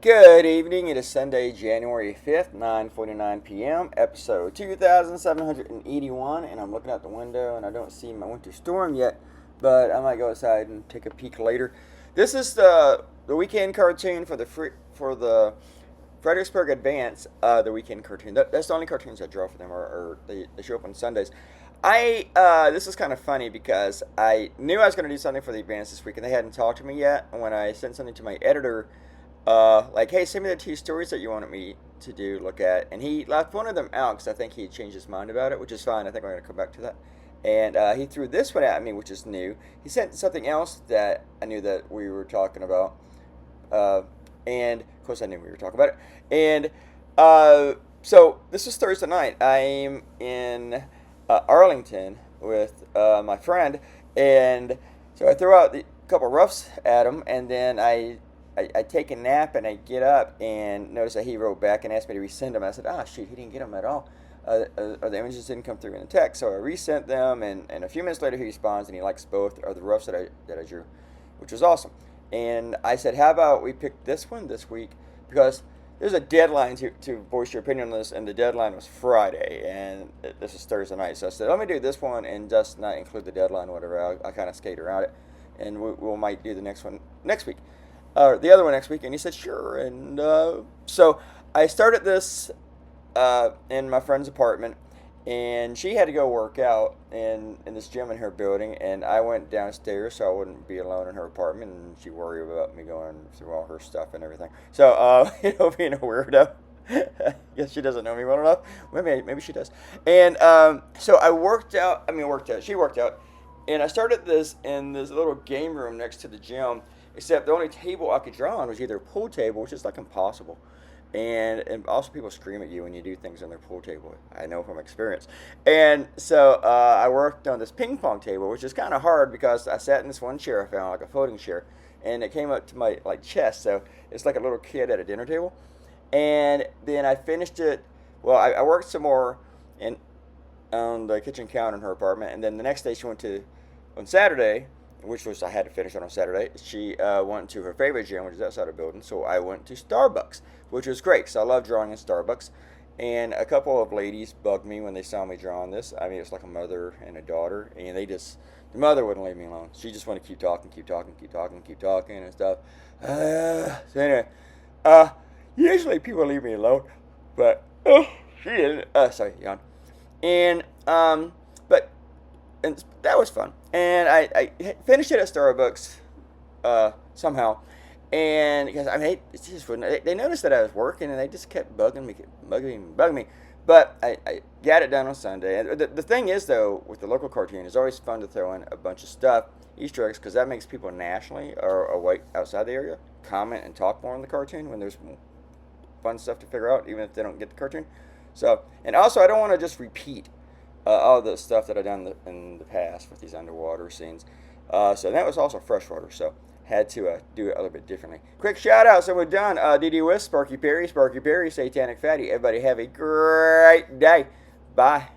Good evening. It is Sunday, January 5th, 9:49 p.m., episode 2781, and I'm looking out the window and I don't see my winter storm yet, but I might go outside and take a peek later. This is the weekend cartoon for the Fredericksburg Advance, the weekend cartoon. That's the only cartoons I draw for them, or they show up on Sundays. This is kind of funny because I knew I was going to do something for the Advance this week, and they hadn't talked to me yet. And when I sent something to my editor, hey, send me the two stories that you wanted me to look at. And he left one of them out because I think he changed his mind about it, which is fine. I think we're going to come back to that. And he threw this one at me, which is new. He sent something else that I knew that we were talking about. And, of course, I knew we were talking about it. And so this was Thursday night. I'm in Arlington with my friend. And so I threw out a couple roughs at him, and then I take a nap and I get up and notice that he wrote back and asked me to resend them. I said, shoot, he didn't get them at all. Or the images didn't come through in the text. So I resent them, and a few minutes later he responds and he likes both of the roughs that I drew, which was awesome. And I said, how about we pick this one this week? Because there's a deadline to voice your opinion on this, and the deadline was Friday, and this is Thursday night. So I said, let me do this one and just not include the deadline or whatever. I kind of skate around it, and we might do the next one next week. Or the other one next week. And he said, sure. And so I started this in my friend's apartment, and she had to go work out in this gym in her building, and I went downstairs so I wouldn't be alone in her apartment, and she worried about me going through all her stuff and everything. So, being a weirdo. Guess she doesn't know me well enough. Maybe she does. And so I she worked out, and I started this in this little game room next to the gym, except the only table I could draw on was either a pool table, which is like impossible. And also people scream at you when you do things on their pool table. I know from experience. And so I worked on this ping pong table, which is kind of hard because I sat in this one chair I found, like a folding chair, and it came up to my chest. So it's like a little kid at a dinner table. And then I finished it. Well, I worked some more on the kitchen counter in her apartment. And then the next day she went on Saturday, which was I had to finish on Saturday. She went to her favorite gym, which is outside her building. So I went to Starbucks, which was great because I love drawing in Starbucks. And a couple of ladies bugged me when they saw me drawing this. I mean, it's like a mother and a daughter, and the mother wouldn't leave me alone. She just wanted to keep talking and stuff. So anyway, usually people leave me alone, but she didn't. Sorry, yawn. And and that was fun. And I finished it at Starbucks somehow. And because it just wouldn't. They noticed that I was working, and they just kept bugging me. But I got it done on Sunday. And the thing is, though, with the local cartoon, it's always fun to throw in a bunch of stuff, Easter eggs, because that makes people nationally or away outside the area comment and talk more on the cartoon when there's fun stuff to figure out, even if they don't get the cartoon. So, and also, I don't want to just repeat all the stuff that I've done in the past with these underwater scenes. So that was also freshwater, so had to do it a little bit differently. Quick shout out, so we're done. DD Wisp, Sparky Perry, Satanic Fatty. Everybody have a great day. Bye.